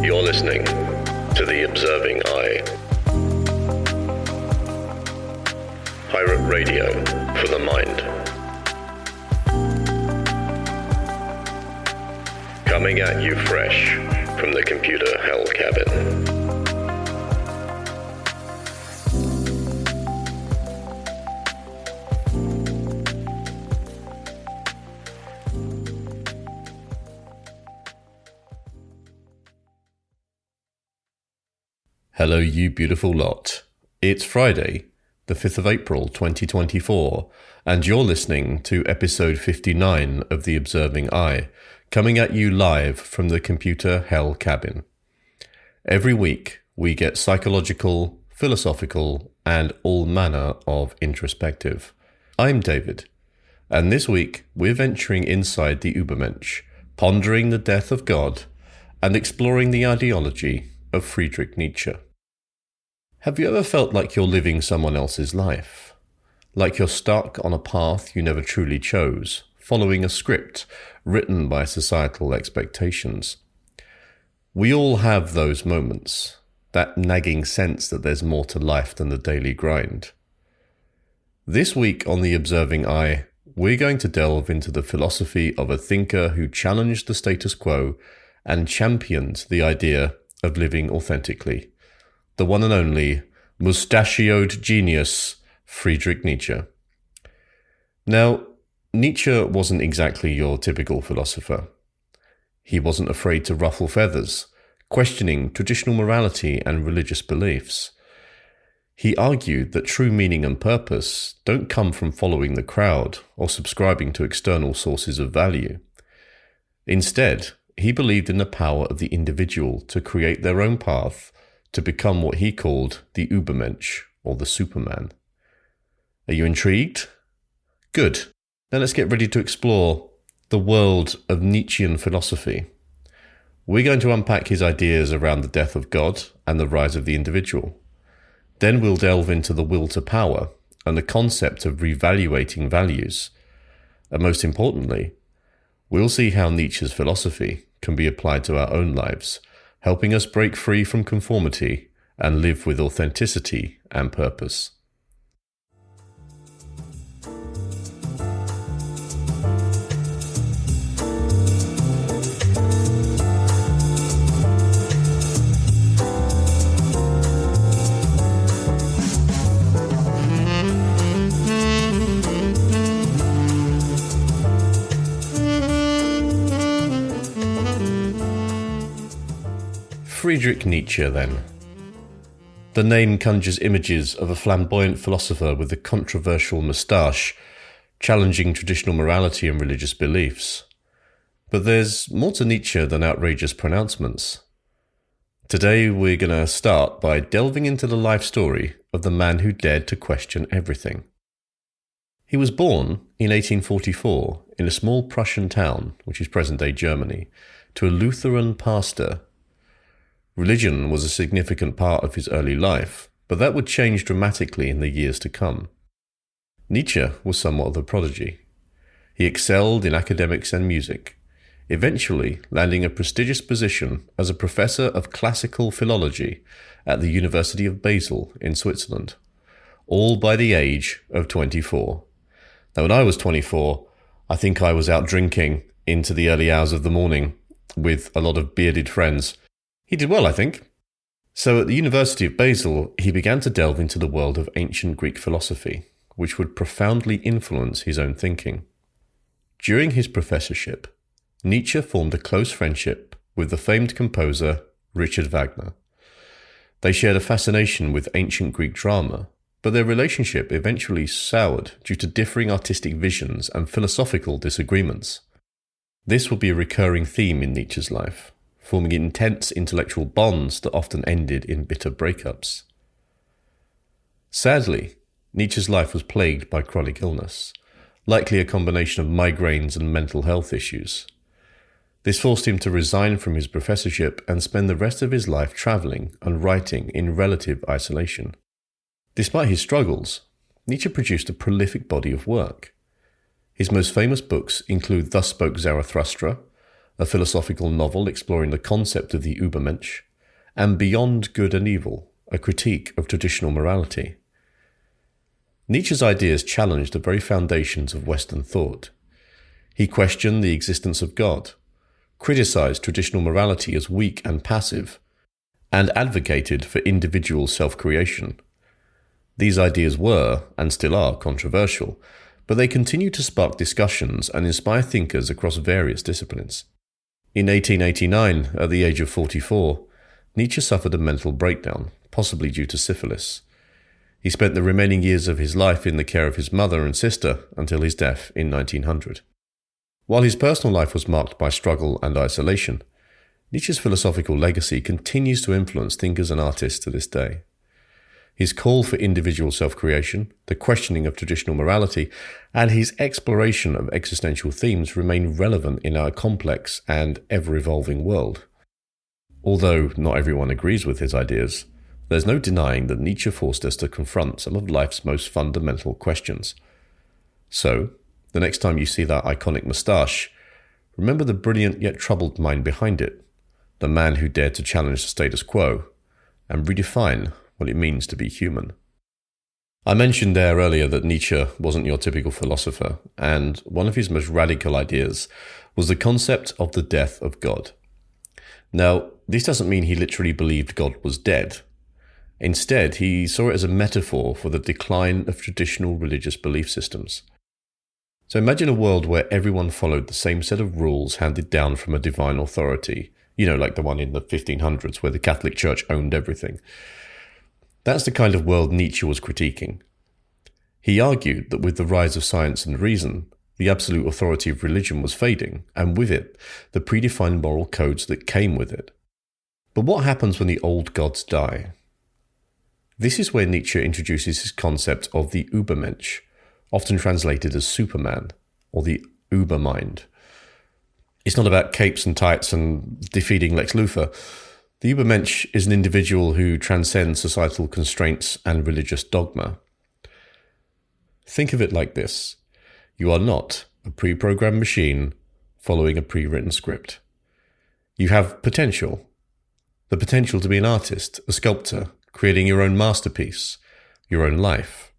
You're listening to The Observing Eye. Pirate radio for the mind. Coming at you fresh from the computer hell cabin. Hello, you beautiful lot. It's Friday, the 5th of April 2024, and you're listening to episode 59 of The Observing Eye, coming at you live from the computer hell cabin. Every week, we get psychological, philosophical, and all manner of introspective. I'm David, and this week we're venturing inside the Ubermensch, pondering the death of God, and exploring the ideology of Friedrich Nietzsche. Have you ever felt like you're living someone else's life? Like you're stuck on a path you never truly chose, following a script written by societal expectations? We all have those moments, that nagging sense that there's more to life than the daily grind. This week on The Observing Eye, we're going to delve into the philosophy of a thinker who challenged the status quo and championed the idea of living authentically. The one and only mustachioed genius, Friedrich Nietzsche. Now, Nietzsche wasn't exactly your typical philosopher. He wasn't afraid to ruffle feathers, questioning traditional morality and religious beliefs. He argued that true meaning and purpose don't come from following the crowd or subscribing to external sources of value. Instead, he believed in the power of the individual to create their own path to become what he called the Ubermensch, or the Superman. Are you intrigued? Good. Now let's get ready to explore the world of Nietzschean philosophy. We're going to unpack his ideas around the death of God and the rise of the individual. Then we'll delve into the will to power and the concept of revaluating values. And most importantly, we'll see how Nietzsche's philosophy can be applied to our own lives, helping us break free from conformity and live with authenticity and purpose. Friedrich Nietzsche, then. The name conjures images of a flamboyant philosopher with a controversial moustache, challenging traditional morality and religious beliefs. But there's more to Nietzsche than outrageous pronouncements. Today we're going to start by delving into the life story of the man who dared to question everything. He was born in 1844 in a small Prussian town, which is present-day Germany, to a Lutheran pastor. Religion was a significant part of his early life, but that would change dramatically in the years to come. Nietzsche was somewhat of a prodigy. He excelled in academics and music, eventually landing a prestigious position as a professor of classical philology at the University of Basel in Switzerland, all by the age of 24. Now, when I was 24, I think I was out drinking into the early hours of the morning with a lot of bearded friends. He did well, I think. So at the University of Basel, he began to delve into the world of ancient Greek philosophy, which would profoundly influence his own thinking. During his professorship, Nietzsche formed a close friendship with the famed composer Richard Wagner. They shared a fascination with ancient Greek drama, but their relationship eventually soured due to differing artistic visions and philosophical disagreements. This would be a recurring theme in Nietzsche's life, forming intense intellectual bonds that often ended in bitter breakups. Sadly, Nietzsche's life was plagued by chronic illness, likely a combination of migraines and mental health issues. This forced him to resign from his professorship and spend the rest of his life travelling and writing in relative isolation. Despite his struggles, Nietzsche produced a prolific body of work. His most famous books include Thus Spoke Zarathustra, a philosophical novel exploring the concept of the Ubermensch, and Beyond Good and Evil, a critique of traditional morality. Nietzsche's ideas challenged the very foundations of Western thought. He questioned the existence of God, criticized traditional morality as weak and passive, and advocated for individual self-creation. These ideas were, and still are, controversial, but they continue to spark discussions and inspire thinkers across various disciplines. In 1889, at the age of 44, Nietzsche suffered a mental breakdown, possibly due to syphilis. He spent the remaining years of his life in the care of his mother and sister until his death in 1900. While his personal life was marked by struggle and isolation, Nietzsche's philosophical legacy continues to influence thinkers and artists to this day. His call for individual self-creation, the questioning of traditional morality, and his exploration of existential themes remain relevant in our complex and ever-evolving world. Although not everyone agrees with his ideas, there's no denying that Nietzsche forced us to confront some of life's most fundamental questions. So, the next time you see that iconic moustache, remember the brilliant yet troubled mind behind it, the man who dared to challenge the status quo and redefine what it means to be human. I mentioned there earlier that Nietzsche wasn't your typical philosopher, and one of his most radical ideas was the concept of the death of God. Now, this doesn't mean he literally believed God was dead. Instead, he saw it as a metaphor for the decline of traditional religious belief systems. So imagine a world where everyone followed the same set of rules handed down from a divine authority, like the one in the 1500s where the Catholic Church owned everything. That's the kind of world Nietzsche was critiquing. He argued that with the rise of science and reason, the absolute authority of religion was fading, and with it, the predefined moral codes that came with it. But what happens when the old gods die? This is where Nietzsche introduces his concept of the Ubermensch, often translated as Superman, or the Ubermind. It's not about capes and tights and defeating Lex Luthor. The Ubermensch is an individual who transcends societal constraints and religious dogma. Think of it like this. You are not a pre-programmed machine following a pre-written script. You have potential. The potential to be an artist, a sculptor, creating your own masterpiece, your own life.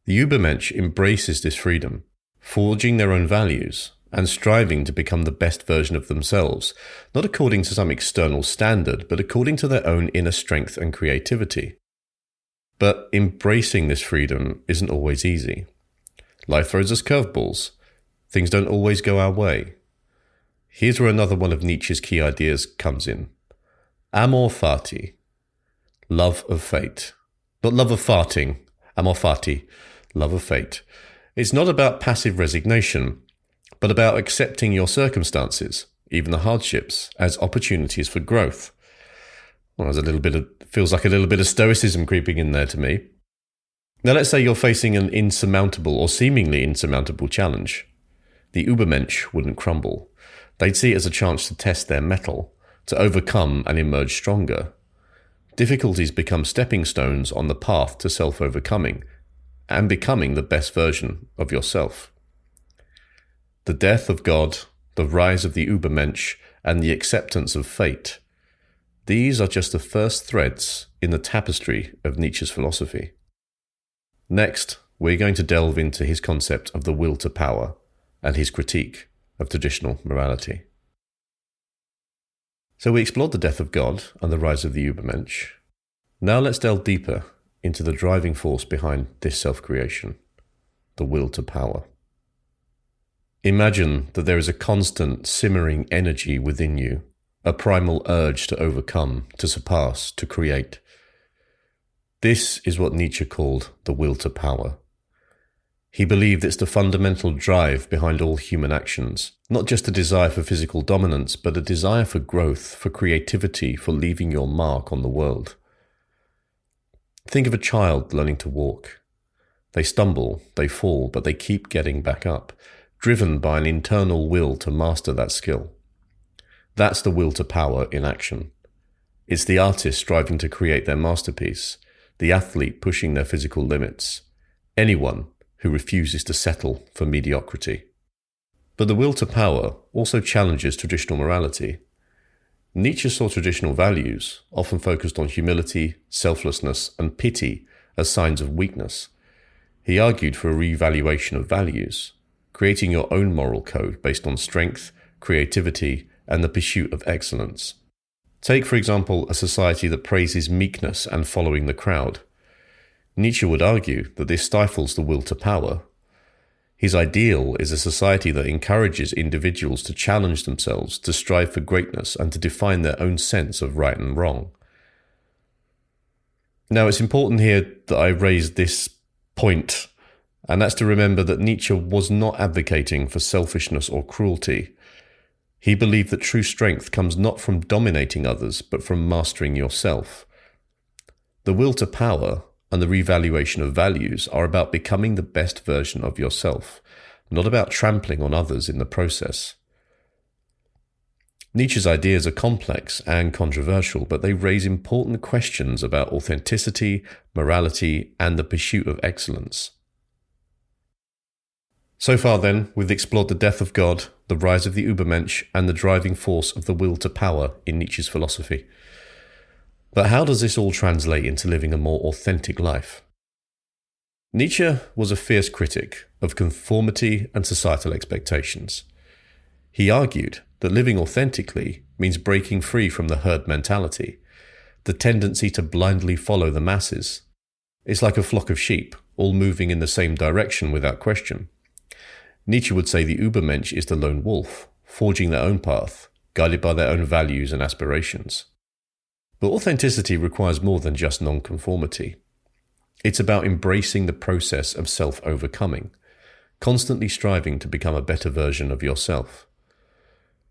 The Ubermensch embraces this freedom, forging their own values and striving to become the best version of themselves, not according to some external standard, but according to their own inner strength and creativity. But embracing this freedom isn't always easy. Life throws us curveballs. Things don't always go our way. Here's where another one of Nietzsche's key ideas comes in. Amor fati. Love of fate. Not love of farting. Amor fati. Love of fate. It's not about passive resignation, but about accepting your circumstances, even the hardships, as opportunities for growth. Well, feels like a little bit of stoicism creeping in there to me. Now let's say you're facing an insurmountable or seemingly insurmountable challenge. The Ubermensch wouldn't crumble. They'd see it as a chance to test their mettle, to overcome and emerge stronger. Difficulties become stepping stones on the path to self-overcoming and becoming the best version of yourself. The death of God, the rise of the Ubermensch, and the acceptance of fate. These are just the first threads in the tapestry of Nietzsche's philosophy. Next, we're going to delve into his concept of the will to power and his critique of traditional morality. So we explored the death of God and the rise of the Ubermensch. Now let's delve deeper into the driving force behind this self-creation, the will to power. Imagine that there is a constant simmering energy within you, a primal urge to overcome, to surpass, to create. This is what Nietzsche called the will to power. He believed it's the fundamental drive behind all human actions, not just a desire for physical dominance, but a desire for growth, for creativity, for leaving your mark on the world. Think of a child learning to walk. They stumble, they fall, but they keep getting back up, driven by an internal will to master that skill. That's the will to power in action. It's the artist striving to create their masterpiece, the athlete pushing their physical limits, anyone who refuses to settle for mediocrity. But the will to power also challenges traditional morality. Nietzsche saw traditional values, often focused on humility, selflessness, and pity, as signs of weakness. He argued for a revaluation of values, creating your own moral code based on strength, creativity, and the pursuit of excellence. Take, for example, a society that praises meekness and following the crowd. Nietzsche would argue that this stifles the will to power. His ideal is a society that encourages individuals to challenge themselves, to strive for greatness, and to define their own sense of right and wrong. Now, it's important here that I raise this point, and that's to remember that Nietzsche was not advocating for selfishness or cruelty. He believed that true strength comes not from dominating others, but from mastering yourself. The will to power and the revaluation of values are about becoming the best version of yourself, not about trampling on others in the process. Nietzsche's ideas are complex and controversial, but they raise important questions about authenticity, morality, and the pursuit of excellence. So far then, we've explored the death of God, the rise of the Ubermensch, and the driving force of the will to power in Nietzsche's philosophy. But how does this all translate into living a more authentic life? Nietzsche was a fierce critic of conformity and societal expectations. He argued that living authentically means breaking free from the herd mentality, the tendency to blindly follow the masses. It's like a flock of sheep, all moving in the same direction without question. Nietzsche would say the Ubermensch is the lone wolf, forging their own path, guided by their own values and aspirations. But authenticity requires more than just non-conformity. It's about embracing the process of self-overcoming, constantly striving to become a better version of yourself.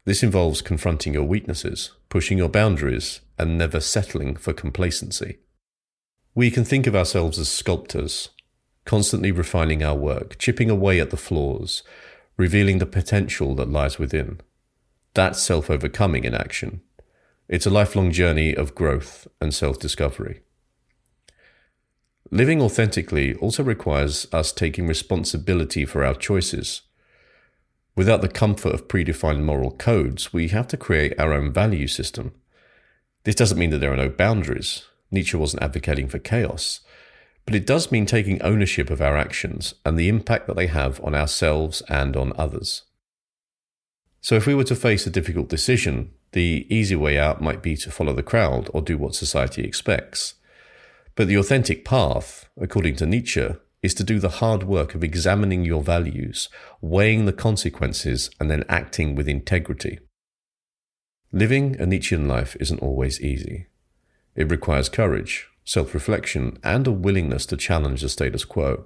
This involves confronting your weaknesses, pushing your boundaries, and never settling for complacency. We can think of ourselves as sculptors, constantly refining our work, chipping away at the flaws, revealing the potential that lies within. That's self-overcoming in action. It's a lifelong journey of growth and self-discovery. Living authentically also requires us taking responsibility for our choices. Without the comfort of predefined moral codes, we have to create our own value system. This doesn't mean that there are no boundaries. Nietzsche wasn't advocating for chaos. But it does mean taking ownership of our actions and the impact that they have on ourselves and on others. So if we were to face a difficult decision, the easy way out might be to follow the crowd or do what society expects. But the authentic path, according to Nietzsche, is to do the hard work of examining your values, weighing the consequences, and then acting with integrity. Living a Nietzschean life isn't always easy. It requires courage, self-reflection, and a willingness to challenge the status quo.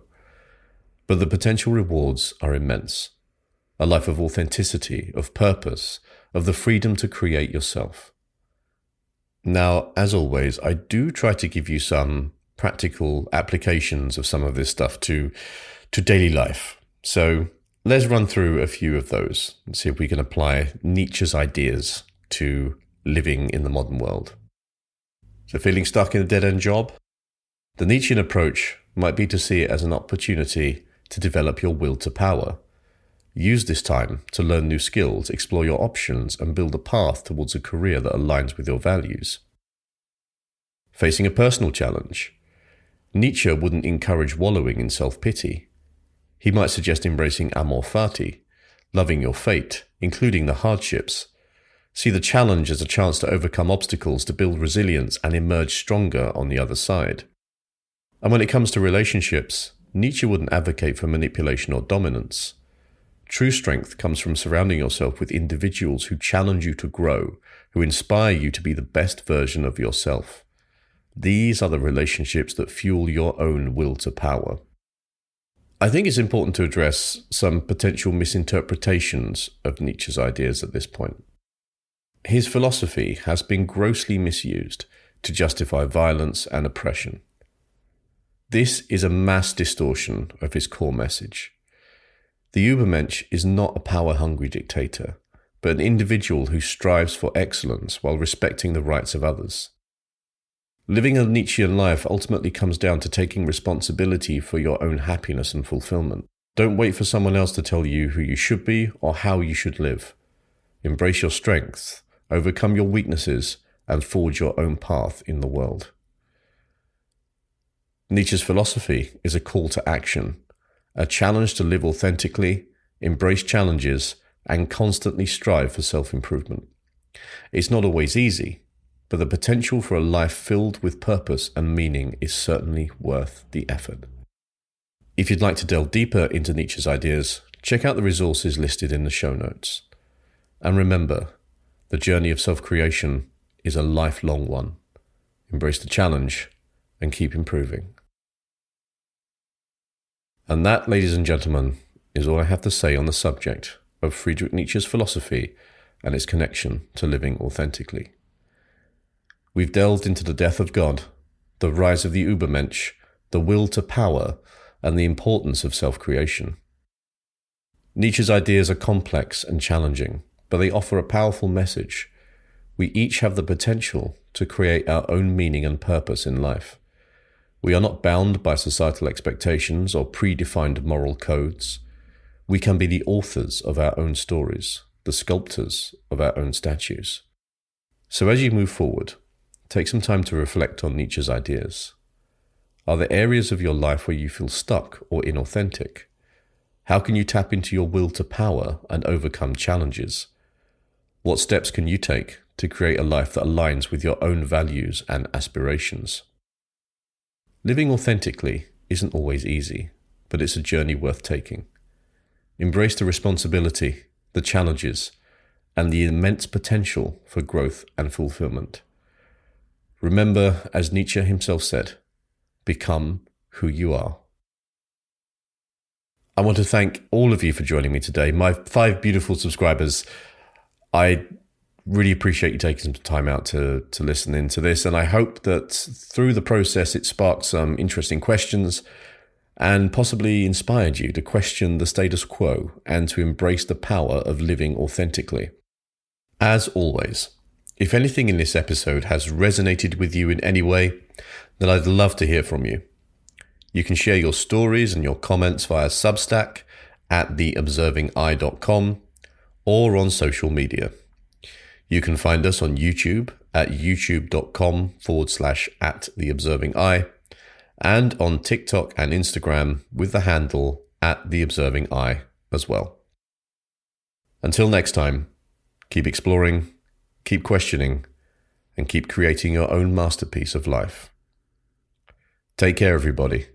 But the potential rewards are immense. A life of authenticity, of purpose, of the freedom to create yourself. Now, as always, I do try to give you some practical applications of some of this stuff to daily life. So let's run through a few of those and see if we can apply Nietzsche's ideas to living in the modern world. So feeling stuck in a dead-end job? The Nietzschean approach might be to see it as an opportunity to develop your will to power. Use this time to learn new skills, explore your options, and build a path towards a career that aligns with your values. Facing a personal challenge. Nietzsche wouldn't encourage wallowing in self-pity. He might suggest embracing amor fati, loving your fate, including the hardships. See the challenge as a chance to overcome obstacles, to build resilience, and emerge stronger on the other side. And when it comes to relationships, Nietzsche wouldn't advocate for manipulation or dominance. True strength comes from surrounding yourself with individuals who challenge you to grow, who inspire you to be the best version of yourself. These are the relationships that fuel your own will to power. I think it's important to address some potential misinterpretations of Nietzsche's ideas at this point. His philosophy has been grossly misused to justify violence and oppression. This is a mass distortion of his core message. The Ubermensch is not a power-hungry dictator, but an individual who strives for excellence while respecting the rights of others. Living a Nietzschean life ultimately comes down to taking responsibility for your own happiness and fulfillment. Don't wait for someone else to tell you who you should be or how you should live. Embrace your strengths, overcome your weaknesses, and forge your own path in the world. Nietzsche's philosophy is a call to action, a challenge to live authentically, embrace challenges, and constantly strive for self-improvement. It's not always easy, but the potential for a life filled with purpose and meaning is certainly worth the effort. If you'd like to delve deeper into Nietzsche's ideas, check out the resources listed in the show notes. And remember, the journey of self-creation is a lifelong one. Embrace the challenge and keep improving. And that, ladies and gentlemen, is all I have to say on the subject of Friedrich Nietzsche's philosophy and its connection to living authentically. We've delved into the death of God, the rise of the Ubermensch, the will to power, and the importance of self-creation. Nietzsche's ideas are complex and challenging, but they offer a powerful message. We each have the potential to create our own meaning and purpose in life. We are not bound by societal expectations or predefined moral codes. We can be the authors of our own stories, the sculptors of our own statues. So as you move forward, take some time to reflect on Nietzsche's ideas. Are there areas of your life where you feel stuck or inauthentic? How can you tap into your will to power and overcome challenges? What steps can you take to create a life that aligns with your own values and aspirations? Living authentically isn't always easy, but it's a journey worth taking. Embrace the responsibility, the challenges, and the immense potential for growth and fulfillment. Remember, as Nietzsche himself said, become who you are. I want to thank all of you for joining me today. My 5 beautiful subscribers. I really appreciate you taking some time out to listen into this, and I hope that through the process it sparked some interesting questions and possibly inspired you to question the status quo and to embrace the power of living authentically. As always, if anything in this episode has resonated with you in any way, then I'd love to hear from you. You can share your stories and your comments via Substack at theobservingeye.com or on social media. You can find us on YouTube at youtube.com/@theobservingeye and on TikTok and Instagram with the handle @theobservingeye as well. Until next time, keep exploring, keep questioning, and keep creating your own masterpiece of life. Take care, everybody.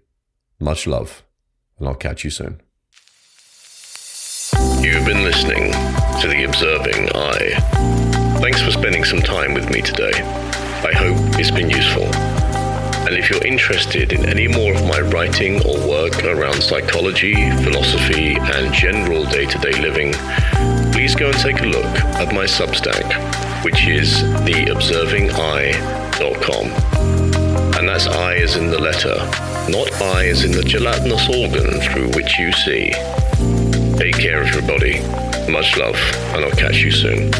Much love, and I'll catch you soon. You've been listening to The Observing Eye. Thanks for spending some time with me today. I hope it's been useful. And if you're interested in any more of my writing or work around psychology, philosophy, and general day-to-day living, please go and take a look at my Substack, which is theobservingeye.com. And that's eye as in the letter, not eye as in the gelatinous organ through which you see. Take care, everybody. Much love, and I'll catch you soon.